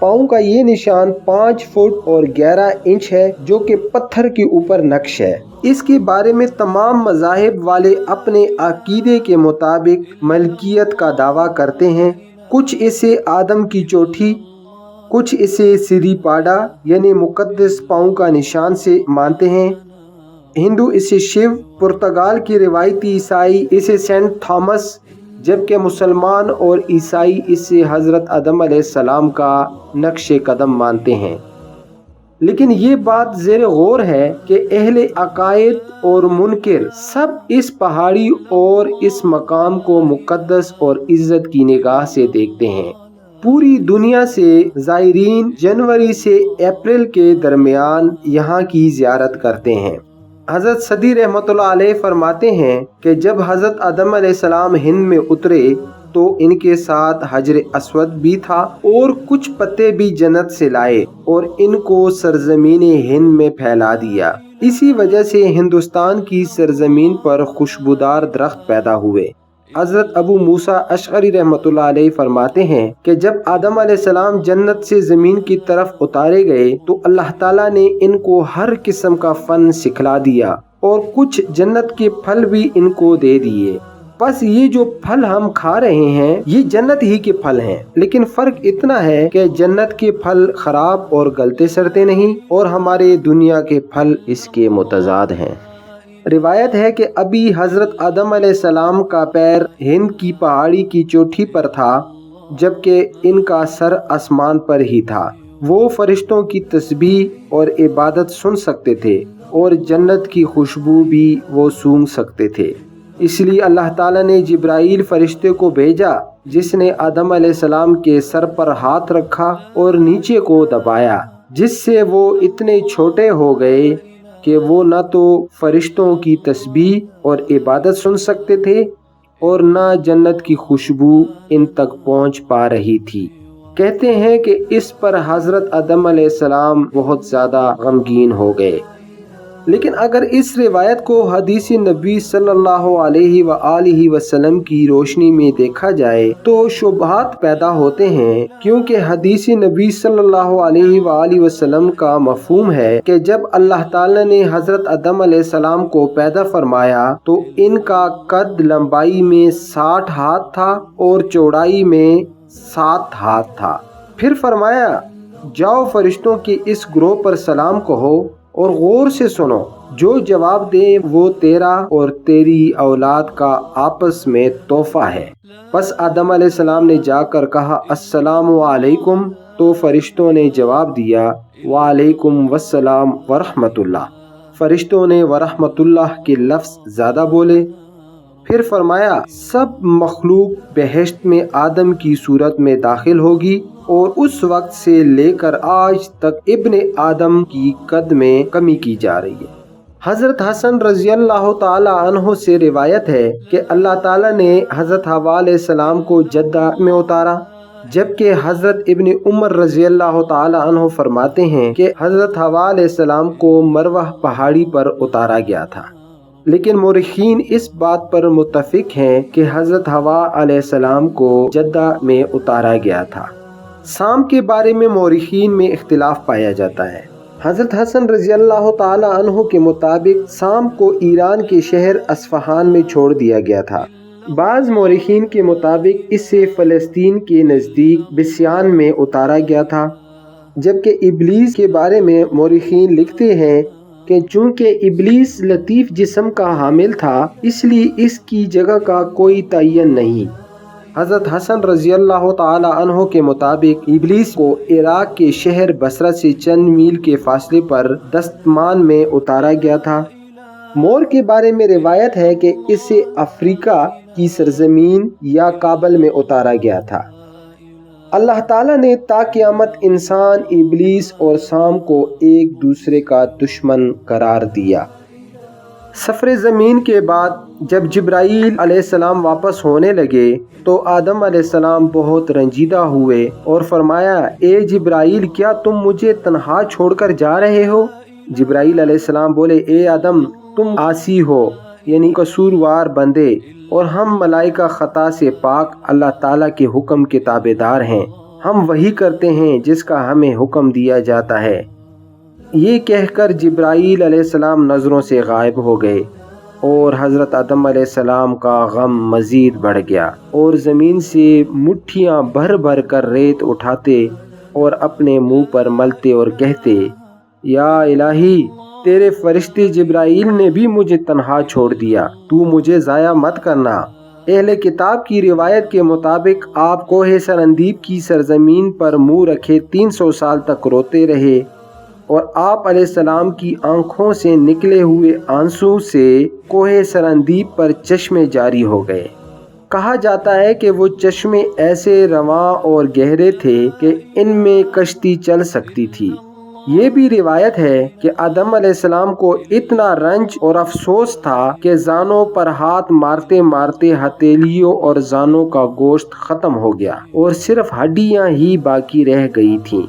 پاؤں کا یہ نشان 5 فٹ اور 11 انچ ہے جو کہ پتھر کے اوپر نقش ہے۔ اس کے بارے میں تمام مذاہب والے اپنے عقیدے کے مطابق ملکیت کا دعویٰ کرتے ہیں۔ کچھ اسے آدم کی چوٹھی، کچھ اسے سری پاڈا یعنی مقدس پاؤں کا نشان سے مانتے ہیں۔ ہندو اسے شیو، پرتگال کی روایتی عیسائی اسے سینٹ تھامس، جبکہ مسلمان اور عیسائی اسے حضرت آدم علیہ السلام کا نقش قدم مانتے ہیں۔ لیکن یہ بات زیر غور ہے کہ اہل عقائد اور منکر سب اس پہاڑی اور اس مقام کو مقدس اور عزت کی نگاہ سے دیکھتے ہیں۔ پوری دنیا سے زائرین جنوری سے اپریل کے درمیان یہاں کی زیارت کرتے ہیں۔ حضرت صدی رحمۃ اللہ علیہ فرماتے ہیں کہ جب حضرت آدم علیہ السلام ہند میں اترے تو ان کے ساتھ حجر اسود بھی تھا اور کچھ پتے بھی جنت سے لائے اور ان کو سرزمین ہند میں پھیلا دیا۔ اسی وجہ سے ہندوستان کی سرزمین پر خوشبودار درخت پیدا ہوئے۔ حضرت ابو موسیٰ اشعری رحمۃ اللہ علیہ فرماتے ہیں کہ جب آدم علیہ السلام جنت سے زمین کی طرف اتارے گئے تو اللہ تعالیٰ نے ان کو ہر قسم کا فن سکھلا دیا اور کچھ جنت کے پھل بھی ان کو دے دیے۔ بس یہ جو پھل ہم کھا رہے ہیں یہ جنت ہی کے پھل ہیں، لیکن فرق اتنا ہے کہ جنت کے پھل خراب اور گلتے سڑتے نہیں اور ہمارے دنیا کے پھل اس کے متضاد ہیں۔ روایت ہے کہ ابھی حضرت آدم علیہ السلام کا پیر ہند کی پہاڑی کی چوٹھی پر تھا جبکہ ان کا سر آسمان پر ہی تھا۔ وہ فرشتوں کی تسبیح اور عبادت سن سکتے تھے اور جنت کی خوشبو بھی وہ سونگھ سکتے تھے۔ اس لیے اللہ تعالیٰ نے جبرائیل فرشتے کو بھیجا جس نے آدم علیہ السلام کے سر پر ہاتھ رکھا اور نیچے کو دبایا، جس سے وہ اتنے چھوٹے ہو گئے کہ وہ نہ تو فرشتوں کی تسبیح اور عبادت سن سکتے تھے اور نہ جنت کی خوشبو ان تک پہنچ پا رہی تھی۔ کہتے ہیں کہ اس پر حضرت آدم علیہ السلام بہت زیادہ غمگین ہو گئے۔ لیکن اگر اس روایت کو حدیث نبی صلی اللہ علیہ وآلہ وسلم کی روشنی میں دیکھا جائے تو شبہات پیدا ہوتے ہیں، کیونکہ حدیث نبی صلی اللہ علیہ وآلہ وسلم کا مفہوم ہے کہ جب اللہ تعالیٰ نے حضرت آدم علیہ السلام کو پیدا فرمایا تو ان کا قد لمبائی میں 60 ہاتھ تھا اور چوڑائی میں 7 ہاتھ تھا۔ پھر فرمایا جاؤ فرشتوں کے اس گروہ پر سلام کہو اور غور سے سنو، جو جواب دے وہ تیرا اور تیری اولاد کا آپس میں تحفہ ہے۔ پس آدم علیہ السلام نے جا کر کہا السلام علیکم، تو فرشتوں نے جواب دیا وعلیکم السلام ورحمۃ اللہ۔ فرشتوں نے ورحمۃ اللہ کے لفظ زیادہ بولے۔ پھر فرمایا سب مخلوق بہشت میں آدم کی صورت میں داخل ہوگی اور اس وقت سے لے کر آج تک ابن آدم کی قد میں کمی کی جا رہی ہے۔ حضرت حسن رضی اللہ تعالی عنہ سے روایت ہے کہ اللہ تعالیٰ نے حضرت حوا علیہ السلام کو جدہ میں اتارا، جبکہ حضرت ابن عمر رضی اللہ تعالی عنہ فرماتے ہیں کہ حضرت حوا علیہ السلام کو مروہ پہاڑی پر اتارا گیا تھا۔ لیکن مورخین اس بات پر متفق ہیں کہ حضرت حوا علیہ السلام کو جدہ میں اتارا گیا تھا۔ شام کے بارے میں مورخین میں اختلاف پایا جاتا ہے۔ حضرت حسن رضی اللہ تعالی عنہ کے مطابق شام کو ایران کے شہر اصفہان میں چھوڑ دیا گیا تھا۔ بعض مورخین کے مطابق اسے فلسطین کے نزدیک بسیان میں اتارا گیا تھا، جبکہ ابلیس کے بارے میں مورخین لکھتے ہیں کہ چونکہ ابلیس لطیف جسم کا حامل تھا اس لیے اس کی جگہ کا کوئی تعین نہیں۔ حضرت حسن رضی اللہ تعالی عنہ کے مطابق ابلیس کو عراق کے شہر بصرہ سے چند میل کے فاصلے پر دستمان میں اتارا گیا تھا۔ مور کے بارے میں روایت ہے کہ اسے افریقہ کی سرزمین یا کابل میں اتارا گیا تھا۔ اللہ تعالیٰ نے تا قیامت انسان، ابلیس اور شام کو ایک دوسرے کا دشمن قرار دیا۔ سفر زمین کے بعد جب جبرائیل علیہ السلام واپس ہونے لگے تو آدم علیہ السلام بہت رنجیدہ ہوئے اور فرمایا اے جبرائیل کیا تم مجھے تنہا چھوڑ کر جا رہے ہو؟ جبرائیل علیہ السلام بولے اے آدم تم عاصی ہو یعنی قصوروار بندے، اور ہم ملائکہ خطا سے پاک اللہ تعالیٰ کے حکم کے تابع دار ہیں، ہم وہی کرتے ہیں جس کا ہمیں حکم دیا جاتا ہے۔ یہ کہہ کر جبرائیل علیہ السلام نظروں سے غائب ہو گئے اور حضرت آدم علیہ السلام کا غم مزید بڑھ گیا اور زمین سے مٹھیاں بھر بھر کر ریت اٹھاتے اور اپنے منہ پر ملتے اور کہتے، یا الہی، تیرے فرشتے جبرائیل نے بھی مجھے تنہا چھوڑ دیا، تو مجھے ضائع مت کرنا۔ اہل کتاب کی روایت کے مطابق آپ کوہ سرندیب کی سرزمین پر منہ رکھے 300 سال تک روتے رہے اور آپ علیہ السلام کی آنکھوں سے نکلے ہوئے آنسو سے کوہ سرندیب پر چشمے جاری ہو گئے۔ کہا جاتا ہے کہ وہ چشمے ایسے رواں اور گہرے تھے کہ ان میں کشتی چل سکتی تھی۔ یہ بھی روایت ہے کہ آدم علیہ السلام کو اتنا رنج اور افسوس تھا کہ زانوں پر ہاتھ مارتے مارتے ہتھیلیوں اور زانوں کا گوشت ختم ہو گیا اور صرف ہڈیاں ہی باقی رہ گئی تھیں۔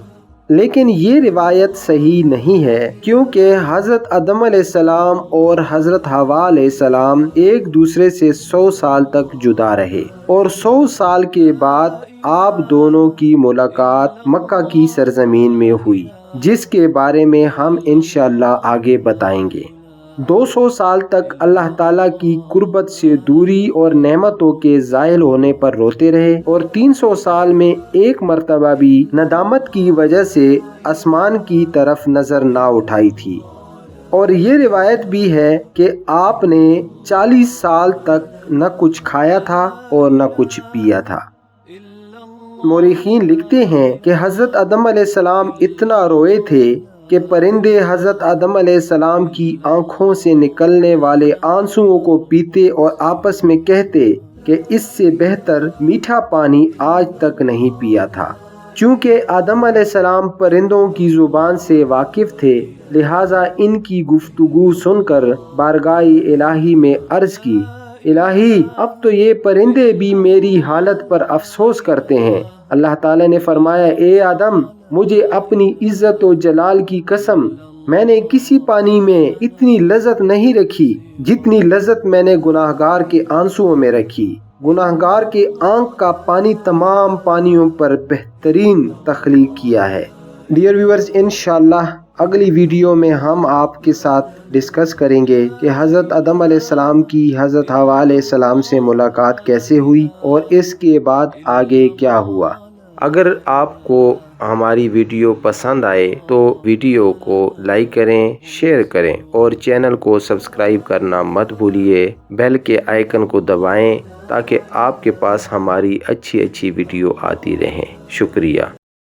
لیکن یہ روایت صحیح نہیں ہے، کیونکہ حضرت آدم علیہ السلام اور حضرت حوا علیہ السلام ایک دوسرے سے 100 سال تک جدا رہے اور 100 سال کے بعد آپ دونوں کی ملاقات مکہ کی سرزمین میں ہوئی، جس کے بارے میں ہم انشاءاللہ آگے بتائیں گے۔ 200 سال تک اللہ تعالیٰ کی قربت سے دوری اور نعمتوں کے زائل ہونے پر روتے رہے اور 300 سال میں ایک مرتبہ بھی ندامت کی وجہ سے آسمان کی طرف نظر نہ اٹھائی تھی۔ اور یہ روایت بھی ہے کہ آپ نے 40 سال تک نہ کچھ کھایا تھا اور نہ کچھ پیا تھا۔ مورخین لکھتے ہیں کہ حضرت آدم علیہ السلام اتنا روئے تھے کہ پرندے حضرت آدم علیہ السلام کی آنکھوں سے نکلنے والے آنسوؤں کو پیتے اور آپس میں کہتے کہ اس سے بہتر میٹھا پانی آج تک نہیں پیا تھا۔ چونکہ آدم علیہ السلام پرندوں کی زبان سے واقف تھے، لہٰذا ان کی گفتگو سن کر بارگاہ الہی میں عرض کی، الہی، اب تو یہ پرندے بھی میری حالت پر افسوس کرتے ہیں۔ اللہ تعالیٰ نے فرمایا، اے آدم، مجھے اپنی عزت و جلال کی قسم، میں نے کسی پانی میں اتنی لذت نہیں رکھی جتنی لذت میں نے گناہگار کے آنسوؤں میں رکھی۔ گناہگار کے آنکھ کا پانی تمام پانیوں پر بہترین تخلیق کیا ہے۔ ڈیئر ویورز، انشاءاللہ اگلی ویڈیو میں ہم آپ کے ساتھ ڈسکس کریں گے کہ حضرت آدم علیہ السلام کی حضرت حوا علیہ السلام سے ملاقات کیسے ہوئی اور اس کے بعد آگے کیا ہوا۔ اگر آپ کو ہماری ویڈیو پسند آئے تو ویڈیو کو لائک کریں، شیئر کریں اور چینل کو سبسکرائب کرنا مت بھولیے۔ بیل کے آئیکن کو دبائیں تاکہ آپ کے پاس ہماری اچھی ویڈیو آتی رہیں۔ شکریہ۔